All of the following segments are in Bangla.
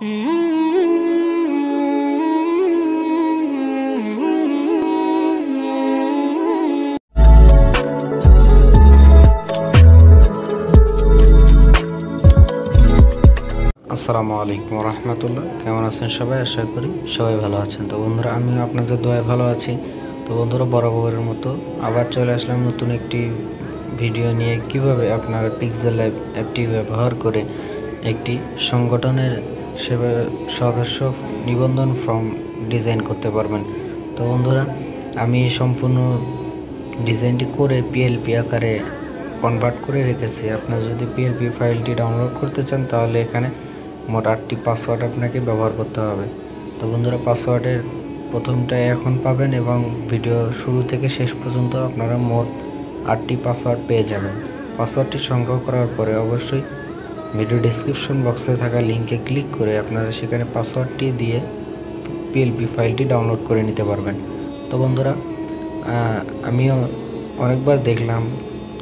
আসসালামু আলাইকুম রহমতুল্লাহ। কেমন আছেন সবাই? আশা করি সবাই ভালো আছেন। তো বন্ধুরা, আমিও আপনাদের দোয়ায় ভালো আছি। তো বন্ধুরা, বরাবরের মতো আবার চলে আসলাম নতুন একটি ভিডিও নিয়ে, কিভাবে আপনারা পিক্সেলল্যাব অ্যাপটি ব্যবহার করে একটি সংগঠনের সদস্য নিবন্ধন ফর্ম ডিজাইন করতে পারবেন। তো বন্ধুরা, আমি সম্পূর্ণ ডিজাইনটি করে পিএলপি আকারে কনভার্ট করে রেখেছি। আপনারা যদি পিএলপি ফাইলটি ডাউনলোড করতে চান তাহলে এখানে মোট 8টি পাসওয়ার্ড আপনাকে ব্যবহার করতে হবে। তো বন্ধুরা, পাসওয়ার্ডের প্রথমটা এখন পাবেন এবং ভিডিও শুরু থেকে শেষ পর্যন্ত আপনারা মোট 8টি পাসওয়ার্ড পেয়ে যাবেন। পাসওয়ার্ডটি সংগ্রহ করার পরে অবশ্যই ভিডিও ডেসক্রিপশন বক্সে থাকা লিঙ্কে ক্লিক করে আপনারা সেখানে পাসওয়ার্ডটি দিয়ে পিএলপি ফাইলটি ডাউনলোড করে নিতে পারবেন। তো বন্ধুরা, আমিও অনেকবার দেখলাম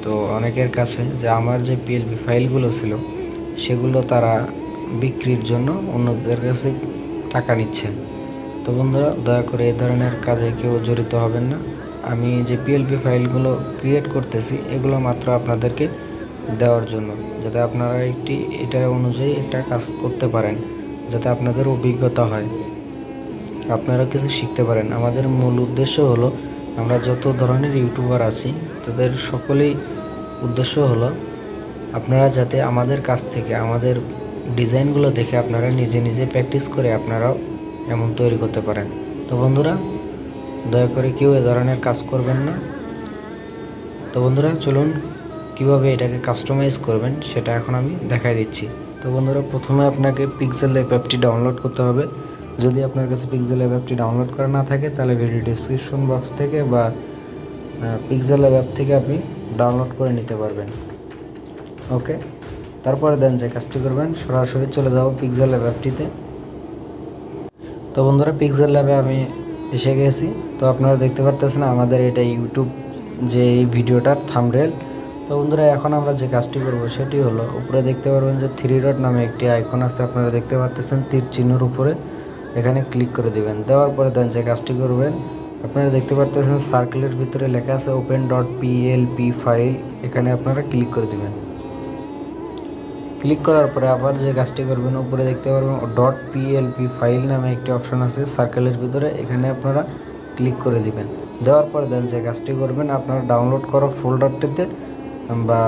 তো অনেকের কাছে যে আমার যে পিএলপি ফাইলগুলো ছিল সেগুলো তারা বিক্রির জন্য অন্যদের কাছে টাকা নিচ্ছেন। তো বন্ধুরা, দয়া করে এই ধরনের কাজে কেউ জড়িত হবেন না। আমি যে পিএলপি ফাইলগুলো ক্রিয়েট করতেছি এগুলো মাত্র আপনাদেরকে দেওয়ার জন্য, যাতে আপনারা এটা অনুযায়ী একটা কাজ করতে পারেন, যাতে আপনাদের অভিজ্ঞতা হয়, আপনারা কিছু শিখতে পারেন। আমাদের মূল উদ্দেশ্য হলো, আমরা যত ধরনের ইউটিউবার আছি তাদের সকলেই উদ্দেশ্য হলো আপনারা যাতে আমাদের কাছ থেকে আমাদের ডিজাইনগুলো দেখে আপনারা নিজে নিজে প্র্যাকটিস করে আপনারাও এমন তৈরি করতে পারেন। তো বন্ধুরা, দয়া করে কেউ এ ধরনের কাজ করবেন না। তো বন্ধুরা, চলুন কিভাবে এটাকে কাস্টমাইজ করবেন সেটা এখন আমি দেখাই দিচ্ছি। তো বন্ধুরা, প্রথমে আপনাকে পিক্সেলল্যাব অ্যাপটি ডাউনলোড করতে হবে। যদি আপনার কাছে পিক্সেলল্যাব অ্যাপটি ডাউনলোড করা না থাকে তাহলে ভিডিও ডেসক্রিপশন বক্স থেকে বা পিক্সেলল্যাব অ্যাপ থেকে আপনি ডাউনলোড করে নিতে পারবেন। ওকে, তারপরে দেন যে কাজটি করবেন, সরাসরি চলে যাব পিক্সেলল্যাব অ্যাপটিতে। তো বন্ধুরা, পিক্সেলল্যাবে আমি এসে গেছি। তো আপনারা দেখতে পারতেছেন আমাদের এটা ইউটিউব যে এই ভিডিওটার থাম্বনেল। তো বন্ধুরা, এখন আমরা যে কাজটি করব সেটি হলো, উপরে দেখতে পারবেন যে 3 ডট নামে একটি আইকন আছে, আপনারা দেখতে পাচ্ছেন তীর চিহ্নের উপরে, এখানে ক্লিক করে দিবেন। দেওয়ার পরে দেন যে কাজটি করবেন, আপনারা দেখতে পাচ্ছেন সার্কেলের ভিতরে লেখা আছে ওপেন ডট পিএলপি ফাইল, এখানে আপনারা ক্লিক করে দিবেন। ক্লিক করার পরে আবার যে কাজটি করবেন, উপরে দেখতে পারবেন ডট পিএলপি ফাইল নামে একটি অপশন আছে সার্কেলের ভিতরে, এখানে আপনারা ক্লিক করে দিবেন। দেওয়ার পরে দেন যে কাজটি করবেন, আপনারা ডাউনলোড করা ফোল্ডারটিতে বা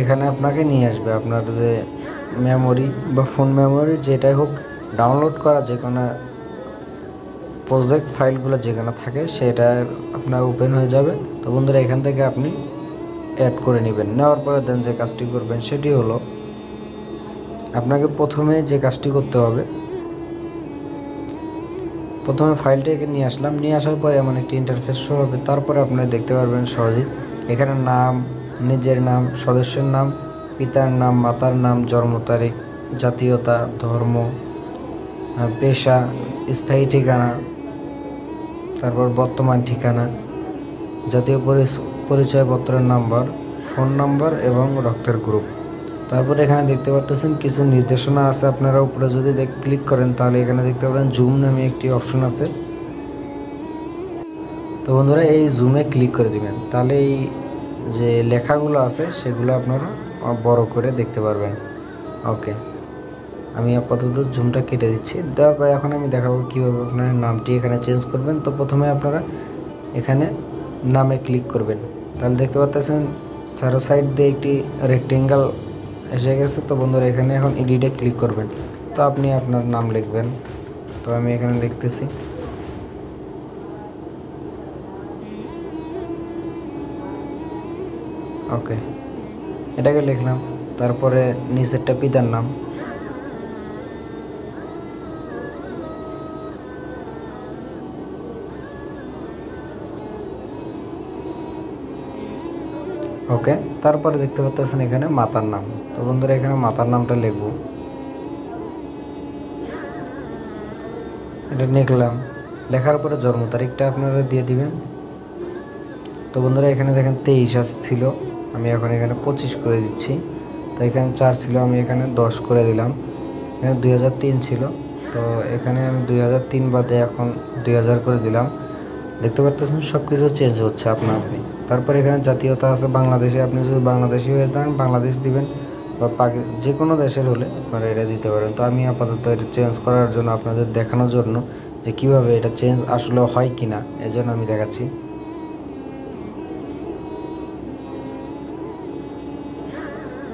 এখানে আপনাকে নিয়ে আসবে আপনার যে মেমোরি বা ফোন মেমোরি যেটাই হোক, ডাউনলোড করা যে কোনো প্রজেক্ট ফাইলগুলো যেখানে থাকে সেটা আপনার ওপেন হয়ে যাবে। তো বন্ধুরা, এখান থেকে আপনি অ্যাড করে নেবেন। নেওয়ার পরে দেন যে কাজটি করবেন সেটি হলো, আপনাকে প্রথমে যে কাজটি করতে হবে, প্রথমে ফাইলটাকে নিয়ে আসলাম, নিয়ে আসার পরে এমন একটি ইন্টারফেস শো হবে। তারপরে আপনারা দেখতে পারবেন সহজেই এখানে নাম, নিজের নাম, সদস্যের নাম, পিতার নাম, মাতার নাম, জন্ম তারিখ, জাতীয়তা, ধর্ম, পেশা, স্থায়ী ঠিকানা, তারপর বর্তমান ঠিকানা, জাতীয় পরিচয়পত্রের নাম্বার, ফোন নাম্বার এবং রক্তের গ্রুপ। তারপরে এখানে দেখতে পাচ্ছেন কিছু নির্দেশনা আছে, আপনারা উপরে যদি ক্লিক করেন তাহলে এখানে দেখতে পাবেন জুম নামে একটি অপশন আছে। তো বন্ধুরা, এই জুমে ক্লিক করে দিবেন, তাহলে এই যে লেখাগুলো আছে সেগুলো আপনারা বড় করে দেখতে পারবেন। ওকে, আমি আপাতত জুমটা কেটে দিচ্ছি। দেওয়ার পরে এখন আমি দেখাবো কীভাবে আপনার নামটি এখানে চেঞ্জ করবেন। তো প্রথমে আপনারা এখানে নামে ক্লিক করবেন, তাহলে দেখতে পাচ্ছেন চারো সাইড দিয়ে একটি রেক্টেঙ্গেল এসে গেছে। তো বন্ধুরা, এখানে এখন এডিটে ক্লিক করবেন। তো আপনি আপনার নাম লিখবেন, তো আমি এখানে লিখতেছি। ওকে, এটাকে লিখলাম। তারপরে নিচেরটা পিতার নাম, ওকে। তারপরে দেখতে পাচ্ছেন এখানে মাতার নাম। তো বন্ধুরা, এখানে মাতার নামটা লিখব, এটা লিখলাম। লেখার পরে জন্ম তারিখটা আপনারা দিয়ে দিবেন। তো বন্ধুরা, এখানে দেখেন 23 ছিল, আমি এখন এখানে 25 করে দিচ্ছি। তো এখানে 4 ছিল, আমি এখানে 10 করে দিলাম। এখানে 2003 ছিল, তো এখানে আমি 2003 বাদে এখন 2000 করে দিলাম। দেখতে পারতেছেন সব কিছু চেঞ্জ হচ্ছে আপনা আপনি। তারপর এখানে জাতীয়তা আছে বাংলাদেশে, আপনি যদি বাংলাদেশি হয়ে যান বাংলাদেশ দিবেন, বা যে কোনো দেশের হলে আপনারা এটা দিতে পারেন। তো আমি আপাতত এটা চেঞ্জ করার জন্য আপনাদের দেখানোর জন্য যে কিভাবে এটা চেঞ্জ আসলে হয় কি না, এই জন্য আমি দেখাচ্ছি।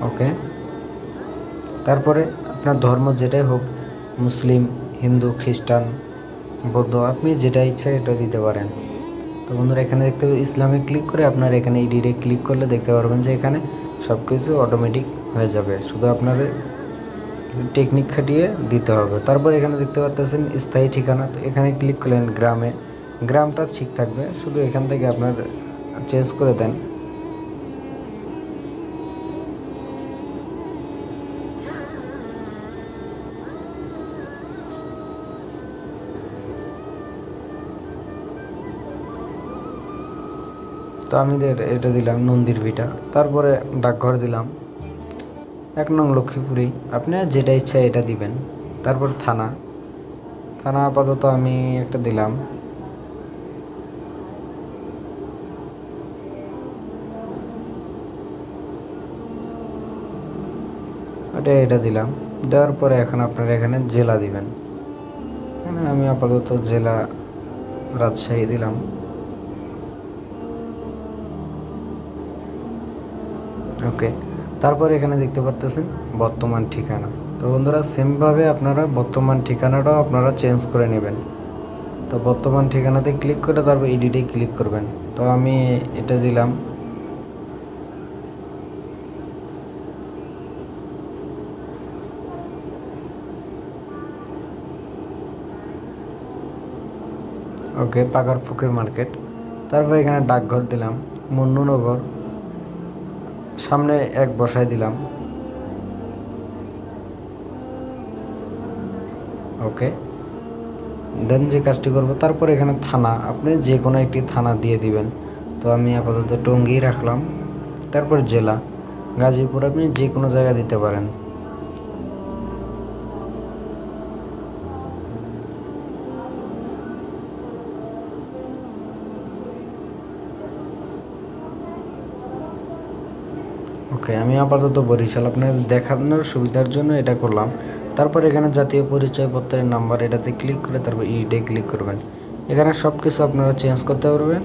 ওকে, তারপরে আপনার ধর্ম যেটাই হোক, মুসলিম, হিন্দু, খ্রিস্টান, বৌদ্ধ, আপনি যেটা ইচ্ছা এটা দিতে পারেন। তো বন্ধুরা এখানে দেখতে পাবেন ইসলামে ক্লিক করে আপনার এখানে এডিটে ক্লিক করলে দেখতে পারবেন যে এখানে সব কিছু অটোমেটিক হয়ে যাবে, শুধু আপনাদের টেকনিক খাটিয়ে দিতে হবে। তারপর এখানে দেখতে পারতেছেন স্থায়ী ঠিকানা, তো এখানে ক্লিক করলেন গ্রামে, গ্রামটা ঠিক থাকবে, শুধু এখান থেকে আপনার চেঞ্জ করে দেন। তো আমি এটা দিলাম নন্দির ভিটা, তারপরে ডাকঘর দিলাম 1 নং লক্ষ্মীপুরেই, আপনি যেটা ইচ্ছা এটা দিবেন। তারপর থানা, থানা আপাতত আমি একটা দিলাম। এটা দিলাম, দেওয়ার পরে এখন আপনারা এখানে জেলা দিবেন। এখানে আমি আপাতত জেলা রাজশাহী দিলাম। ওকে, তারপর এখানে দেখতে পারতেছেন বর্তমান ঠিকানা। তো বন্ধুরা সেমভাবে আপনারা বর্তমান ঠিকানাটাও আপনারা চেঞ্জ করে নেবেন। তো বর্তমান ঠিকানাতে ক্লিক করে তারপর এডিটে ক্লিক করবেন। তো আমি এটা দিলাম। ওকে, পাকার ফুকের মার্কেট। তারপর এখানে ডাকঘর দিলাম মন্নুনগর, সামনে 1 বসায় দিলাম। ওকে, দেন যে কাজটি করব, তারপর এখানে থানা, আপনি যে কোনো একটি থানা দিয়ে দিবেন। তো আমি আপাতত টঙ্গী রাখলাম। তারপর জেলা গাজীপুর, আপনি যে কোনো জায়গা দিতে পারেন। ওকে, আমি আপাতত বরিশাল আপনাদের দেখানোর সুবিধার জন্য এটা করলাম। তারপর এখানে জাতীয় পরিচয়পত্রের নাম্বার, এটাতে ক্লিক করে তারপর ইডে ক্লিক করবেন। এখানে সব কিছু আপনারা চেঞ্জ করতে পারবেন।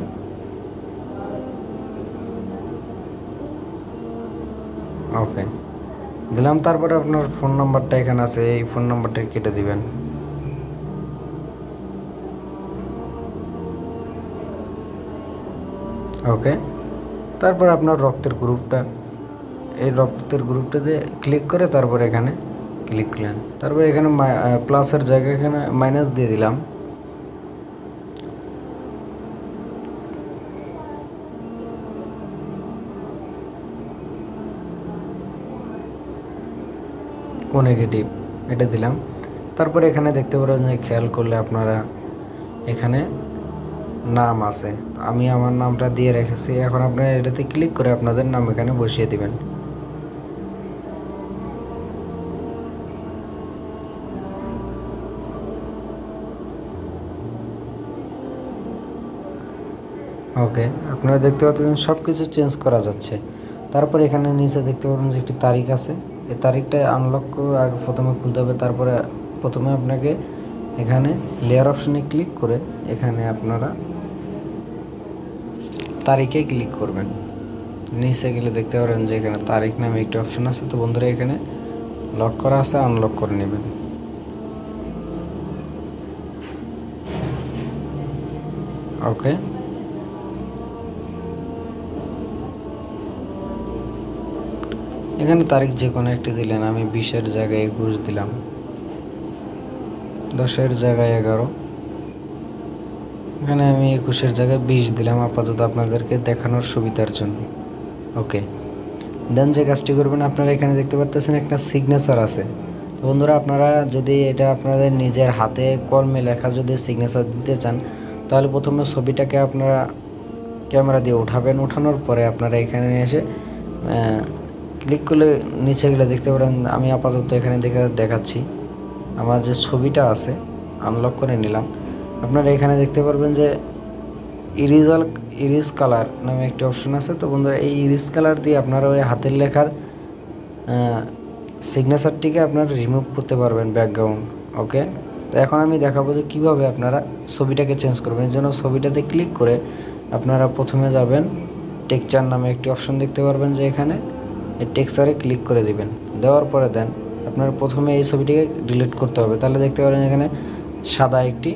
ওকে দিলাম, তারপরে আপনার ফোন নাম্বারটা এখানে আছে, এই ফোন নাম্বারটা কেটে দিবেন। ওকে, তারপর আপনার রক্তের গ্রুপটা, এই রক্তের গ্রুপটাতে ক্লিক করে তারপর এখানে ক্লিক করলেন। তারপর এখানে প্লাসের জায়গায় এখানে মাইনাস দিয়ে দিলাম। ও নেগেটিভ, এটা দিলাম। তারপরে এখানে দেখতে পারেন যে খেয়াল করলে আপনারা এখানে নাম আছে, আমি আমার নামটা দিয়ে রেখেছি। এখন আপনারা এটাতে ক্লিক করে আপনাদের নাম এখানে বসিয়ে দিবেন। ওকে, আপনারা দেখতে পাচ্ছেন সব কিছু চেঞ্জ করা যাচ্ছে। তারপর এখানে নিচে দেখতে পাবেন যে একটি তারিখ আছে, এই তারিখটা আনলক করে আগে প্রথমে খুলতে হবে। তারপরে প্রথমে আপনাকে এখানে লেয়ার অপশনে ক্লিক করে এখানে আপনারা তারিখে ক্লিক করবেন। নিচে গেলে দেখতে পারেন যে এখানে তারিখ নামে একটি অপশন আছে। তো বন্ধুরা এখানে লক করা আছে, আনলক করে নেবেন। ওকে, এখানে তারিখ যে কোনো একটি দিলেন, আমি 20-এর জায়গায় 21 দিলাম, 10-এর জায়গায় 11, এখানে আমি 21-এর জায়গায় 20 দিলাম আপাতত আপনাদেরকে দেখানোর সুবিধার জন্য। ওকে, দেন যে কাজটি করবেন, আপনারা এখানে দেখতে পাচ্ছেন একটা সিগনেচার আছে। তো বন্ধুরা আপনারা যদি এটা আপনাদের নিজের হাতে কলমে লেখা যদি সিগনেচার দিতে চান, তাহলে প্রথমে ছবিটাকে আপনারা ক্যামেরা দিয়ে উঠাবেন। উঠানোর পরে আপনারা এখানে এসে ক্লিক করলে নিচে গেলে দেখতে পারেন, আমি আপাতত এখানে দেখাচ্ছি আমার যে ছবিটা আছে আনলক করে নিলাম। আপনারা এখানে দেখতে পারবেন যে ইরিজ কালার নামে একটি অপশন আছে। তো বন্ধুরা এই ইরিজ কালার দিয়ে আপনারা ওই হাতের লেখার সিগনেচারটিকে আপনারা রিমুভ করতে পারবেন ব্যাকগ্রাউন্ড। ওকে, তো এখন আমি দেখাবো যে কীভাবে আপনারা ছবিটাকে চেঞ্জ করবেন। এর জন্য ছবিটাতে ক্লিক করে আপনারা প্রথমে যাবেন, টেক্সচার নামে একটি অপশন দেখতে পারবেন যে এখানে এই টেক্সচারে ক্লিক করে দিবেন। দেওয়ার পরে দেন আপনার প্রথমে এই ছবিটিকে ডিলিট করতে হবে। তাহলে দেখতে পারেন এখানে সাদা একটি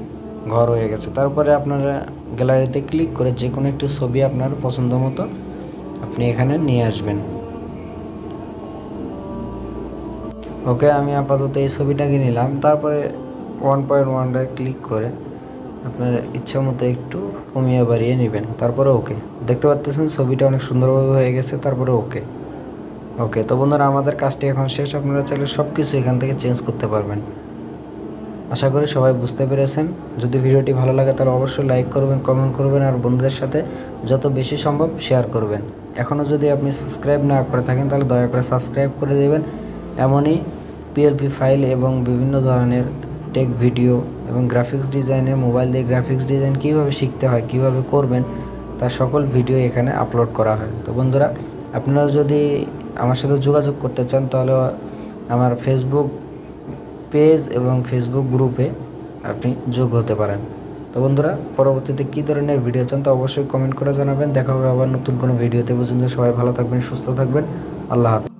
ঘর হয়ে গেছে। তারপরে আপনারা গ্যালারিতে ক্লিক করে যে কোনো একটি ছবি আপনার পছন্দ মতো আপনি এখানে নিয়ে আসবেন। ওকে, আমি আপাতত এই ছবিটাকে নিলাম। তারপরে 1.1 ক্লিক করে আপনার ইচ্ছা মতো একটু কমিয়ে বাড়িয়ে নেবেন। তারপরে ওকে, দেখতে পাচ্ছেন ছবিটা অনেক সুন্দরভাবে হয়ে গেছে। তারপরে ওকে। ওকে, তো বন্ধুরা আমাদের কাজটি এখন শেষ। আপনারা চাইলে সব কিছু এখান থেকে চেঞ্জ করতে পারবেন। আশা করি সবাই বুঝতে পেরেছেন। যদি ভিডিওটি ভালো লাগে তাহলে অবশ্যই লাইক করবেন, কমেন্ট করবেন আর বন্ধুদের সাথে যত বেশি সম্ভব শেয়ার করবেন। এখনও যদি আপনি সাবস্ক্রাইব না করে থাকেন তাহলে দয়া করে সাবস্ক্রাইব করে দেবেন। এমনই পিএলপি ফাইল এবং বিভিন্ন ধরনের টেক ভিডিও এবং গ্রাফিক্স ডিজাইনের মোবাইল দিয়ে গ্রাফিক্স ডিজাইন কীভাবে শিখতে হয়, কীভাবে করবেন তার সকল ভিডিও এখানে আপলোড করা হয়। তো বন্ধুরা আপনারা যদি আমার সাথে যোগাযোগ করতে চান তাহলে আমার ফেসবুক পেজ এবং ফেসবুক গ্রুপে আপনি যোগ হতে পারেন। তো বন্ধুরা পরবর্তীতে কী ধরনের ভিডিও চান তা অবশ্যই কমেন্ট করে জানাবেন। দেখা হবে আবার নতুন কোনো ভিডিওতে। পর্যন্ত সবাই ভালো থাকবেন, সুস্থ থাকবেন। আল্লাহ হাফেজ।